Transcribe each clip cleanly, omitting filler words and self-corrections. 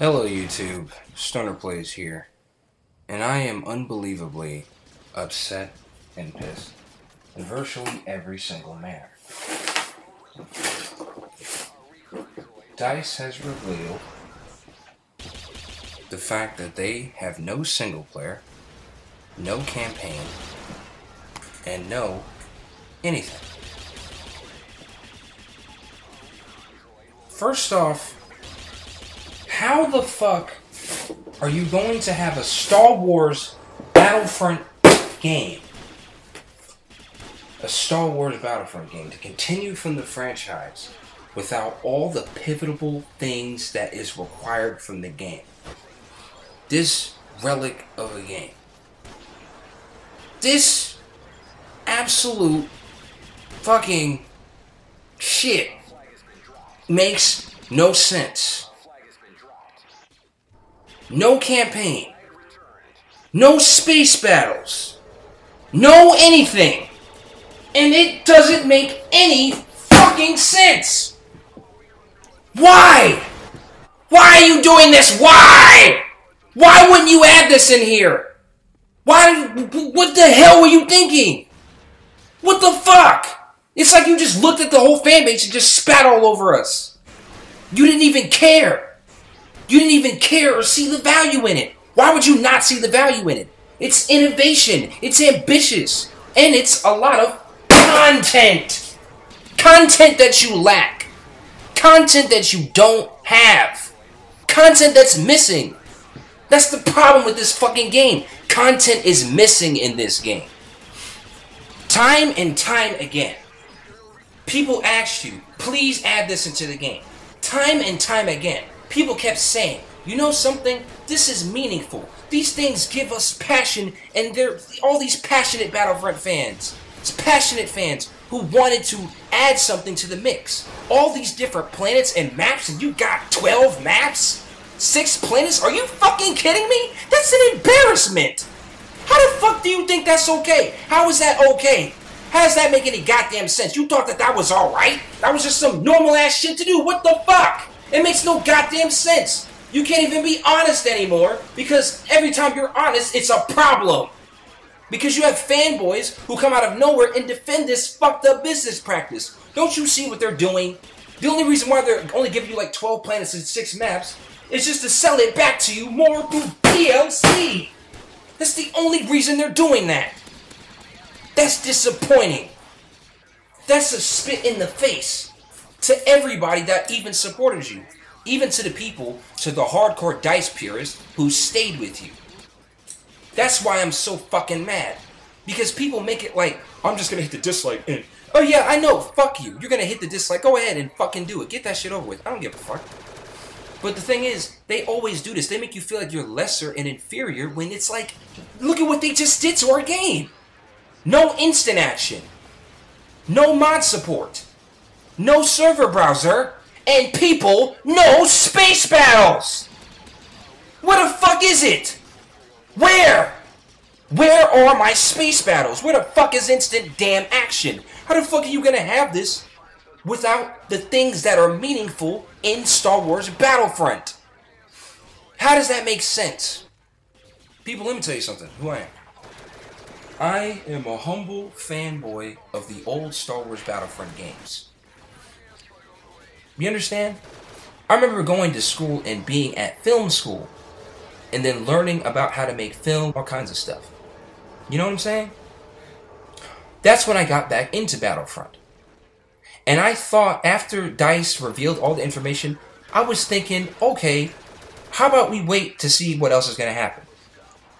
Hello YouTube, Stoner Plays here, and I am unbelievably upset and pissed in virtually every single manner. DICE has revealed the fact that they have no single player, no campaign, and no anything. First off, how the fuck are you going to have a Star Wars Battlefront game? A Star Wars Battlefront game to continue from the franchise without all the pivotal things that is required from the game. This relic of a game. This absolute fucking shit makes no sense. No campaign. No space battles. No anything. And it doesn't make any fucking sense. Why? Why are you doing this? Why? Why wouldn't you add this in here? Why? What the hell were you thinking? What the fuck? It's like you just looked at the whole fan base and just spat all over us. You didn't even care. You didn't even care or see the value in it. Why would you not see the value in it? It's innovation. It's ambitious. And it's a lot of content. Content that you lack. Content that you don't have. Content that's missing. That's the problem with this fucking game. Content is missing in this game. Time and time again, people asked you, please add this into the game. Time and time again, people kept saying, you know something? This is meaningful. These things give us passion, and they're all these passionate Battlefront fans. It's passionate fans who wanted to add something to the mix. All these different planets and maps, and you got 12 maps? 6 planets? Are you fucking kidding me? That's an embarrassment. How the fuck do you think that's okay? How is that okay? How does that make any goddamn sense? You thought that that was alright? That was just some normal ass shit to do? What the fuck? It makes no goddamn sense. You can't even be honest anymore because every time you're honest, it's a problem. Because you have fanboys who come out of nowhere and defend this fucked up business practice. Don't you see what they're doing? The only reason why they're only giving you like 12 planets and 6 maps is just to sell it back to you more through DLC. That's the only reason they're doing that. That's disappointing. That's a spit in the face to everybody that even supported you. Even to the people, to the hardcore DICE purists who stayed with you. That's why I'm so fucking mad. Because people make it like, I'm just gonna hit the dislike and, oh yeah, I know, fuck you. You're gonna hit the dislike, go ahead and fucking do it. Get that shit over with. I don't give a fuck. But the thing is, they always do this. They make you feel like you're lesser and inferior when it's like, look at what they just did to our game. No instant action. No mod support. No server browser. And people, no space battles. What the fuck is it? Where? Where are my space battles? Where the fuck is instant damn action? How the fuck are you gonna have this without the things that are meaningful in Star Wars Battlefront? How does that make sense? People, let me tell you something, who I am. I am a humble fanboy of the old Star Wars Battlefront games. You understand? I remember going to school and being at film school and then learning about how to make film, all kinds of stuff. You know what I'm saying? That's when I got back into Battlefront. And I thought after DICE revealed all the information, I was thinking, okay, how about we wait to see what else is going to happen?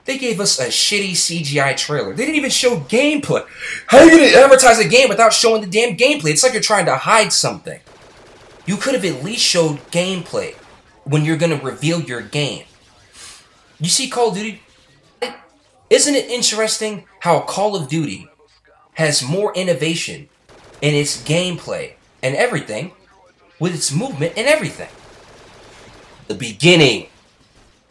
They gave us a shitty CGI trailer. They didn't even show gameplay. How are you going to advertise a game without showing the damn gameplay? It's like you're trying to hide something. You could have at least showed gameplay when you're going to reveal your game. You see Call of Duty? Isn't it interesting how Call of Duty has more innovation in its gameplay and everything with its movement and everything? The beginning.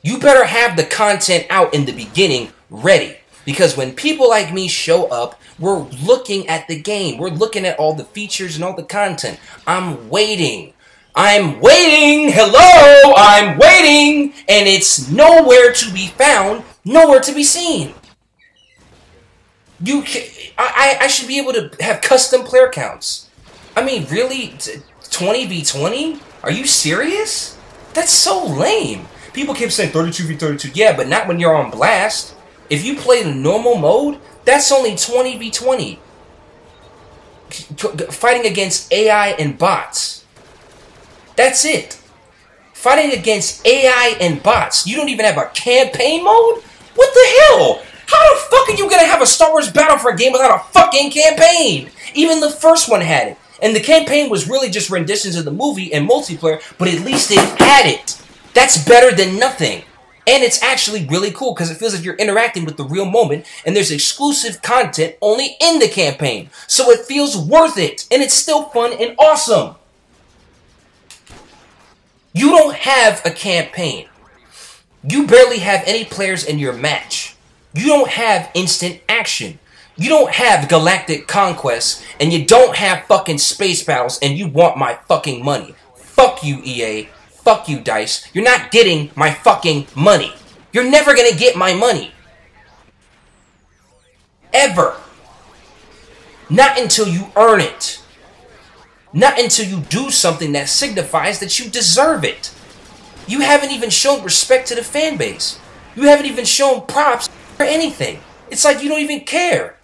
You better have the content out in the beginning ready. Because when people like me show up, we're looking at the game. We're looking at all the features and all the content. I'm waiting. I'm waiting. Hello? I'm waiting, and it's nowhere to be found, nowhere to be seen. I should be able to have custom player counts. I mean, really? 20v20? Are you serious? That's so lame. People keep saying 32v32. Yeah, but not when you're on blast. If you play the normal mode, that's only 20v20. Fighting against AI and bots. That's it. Fighting against AI and bots. You don't even have a campaign mode? What the hell? How the fuck are you gonna have a Star Wars Battlefront game without a fucking campaign? Even the first one had it. And the campaign was really just renditions of the movie and multiplayer, but at least it had it. That's better than nothing. And it's actually really cool because it feels like you're interacting with the real moment, and there's exclusive content only in the campaign. So it feels worth it, and it's still fun and awesome. You don't have a campaign. You barely have any players in your match. You don't have instant action. You don't have galactic conquests, and you don't have fucking space battles, and you want my fucking money. Fuck you, EA. Fuck you, DICE. You're not getting my fucking money. You're never gonna get my money. Ever. Not until you earn it. Not until you do something that signifies that you deserve it. You haven't even shown respect to the fan base. You haven't even shown props or anything. It's like you don't even care.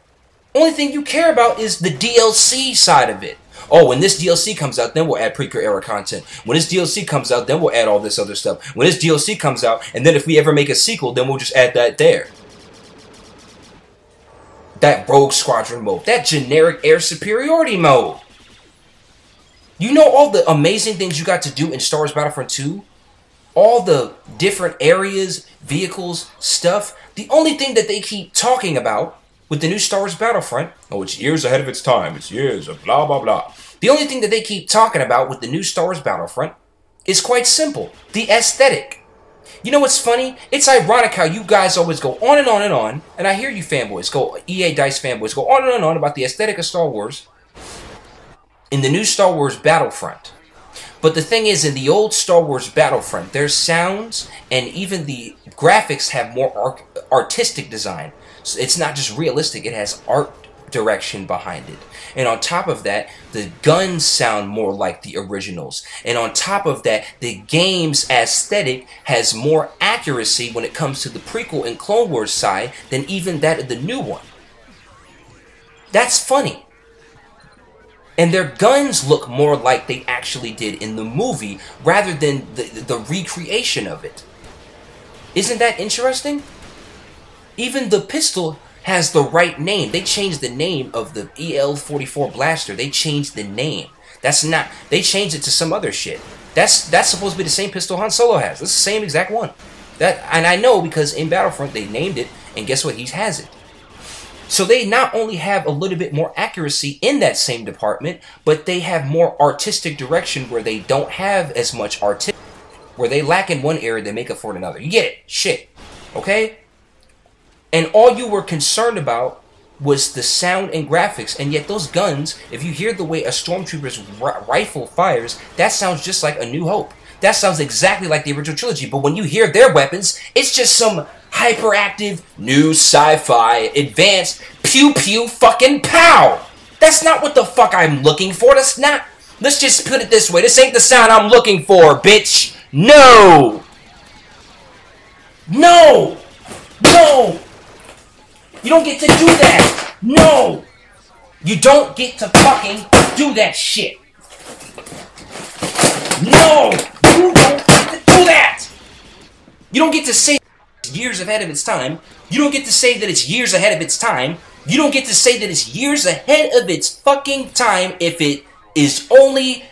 Only thing you care about is the DLC side of it. Oh, when this DLC comes out, then we'll add Prequel era content. When this DLC comes out, then we'll add all this other stuff. When this DLC comes out, and then if we ever make a sequel, then we'll just add that there. That Rogue Squadron mode. That generic air superiority mode. You know all the amazing things you got to do in Star Wars Battlefront 2? All the different areas, vehicles, stuff. The only thing that they keep talking about with the new Star Wars Battlefront, oh, it's years ahead of its time. It's years of blah, blah, blah. The only thing that they keep talking about with the new Star Wars Battlefront is quite simple. The aesthetic. You know what's funny? It's ironic how you guys always go on and on and on, and I hear you fanboys, EA DICE fanboys, go on and on about the aesthetic of Star Wars in the new Star Wars Battlefront. But the thing is, in the old Star Wars Battlefront, their sounds and even the graphics have more artistic design. So it's not just realistic, it has art direction behind it. And on top of that, the guns sound more like the originals. And on top of that, the game's aesthetic has more accuracy when it comes to the prequel and Clone Wars side than even that of the new one. That's funny. And their guns look more like they actually did in the movie rather than the recreation of it. Isn't that interesting? Even the pistol has the right name. They changed the name of the EL-44 blaster. They changed the name. That's not... They changed it to some other shit. That's supposed to be the same pistol Han Solo has. It's the same exact one. And I know because in Battlefront they named it, and guess what? He has it. So they not only have a little bit more accuracy in that same department, but they have more artistic direction where they don't have as much artistic. Where they lack in one area, they make up for it in another. You get it? Shit. Okay? And all you were concerned about was the sound and graphics, and yet those guns, if you hear the way a Stormtrooper's rifle fires, that sounds just like A New Hope. That sounds exactly like the original trilogy, but when you hear their weapons, it's just some hyperactive, new sci-fi, advanced, pew-pew fucking pow! That's not what the fuck I'm looking for, that's not... Let's just put it this way, this ain't the sound I'm looking for, bitch! No! No! No! You don't get to do that! No! You don't get to fucking do that shit! No! You don't get to do that! You don't get to say it's years ahead of its time. You don't get to say that it's years ahead of its time. You don't get to say that it's years ahead of its fucking time if it is only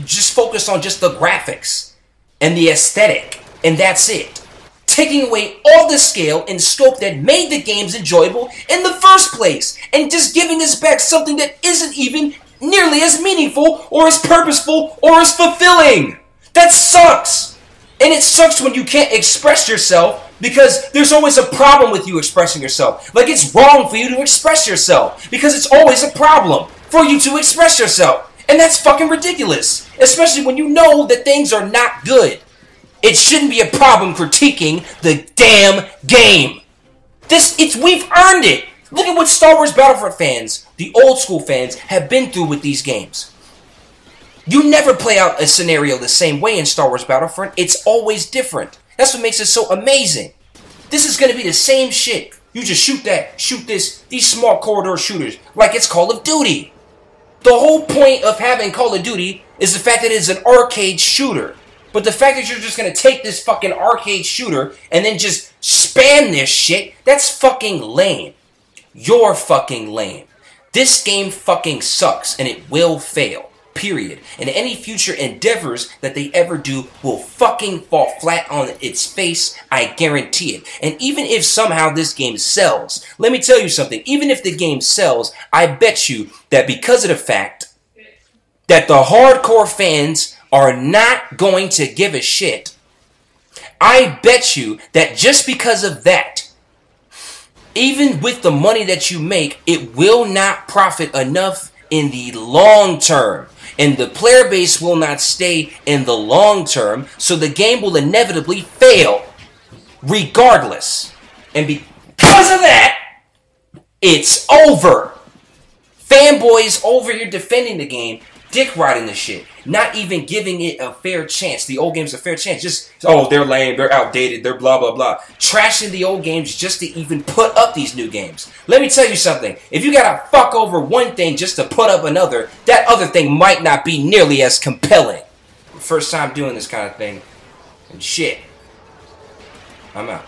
just focused on just the graphics and the aesthetic, and that's it. Taking away all the scale and scope that made the games enjoyable in the first place, and just giving us back something that isn't even nearly as meaningful, or as purposeful, or as fulfilling. That sucks! And it sucks when you can't express yourself, because there's always a problem with you expressing yourself. Like it's wrong for you to express yourself, because it's always a problem for you to express yourself. And that's fucking ridiculous. Especially when you know that things are not good. It shouldn't be a problem critiquing the damn game. We've earned it. Look at what Star Wars Battlefront fans, the old school fans, have been through with these games. You never play out a scenario the same way in Star Wars Battlefront. It's always different. That's what makes it so amazing. This is going to be the same shit. You just shoot that, shoot this, these small corridor shooters, like it's Call of Duty. The whole point of having Call of Duty is the fact that it's an arcade shooter. But the fact that you're just going to take this fucking arcade shooter and then just spam this shit, that's fucking lame. You're fucking lame. This game fucking sucks and it will fail. Period. And any future endeavors that they ever do will fucking fall flat on its face. I guarantee it. And even if somehow this game sells, let me tell you something. Even if the game sells, I bet you that because of the fact that the hardcore fans are not going to give a shit, I bet you that just because of that, even with the money that you make, it will not profit enough in the long term. And the player base will not stay in the long term, so the game will inevitably fail, regardless. And because of that, it's over. Fanboys over here defending the game, dick riding the shit, not even giving it a fair chance. The old game's a fair chance. Just, oh, they're lame, they're outdated, they're blah, blah, blah. Trashing the old games just to even put up these new games. Let me tell you something. If you gotta fuck over one thing just to put up another, that other thing might not be nearly as compelling. First time doing this kind of thing. And shit. I'm out.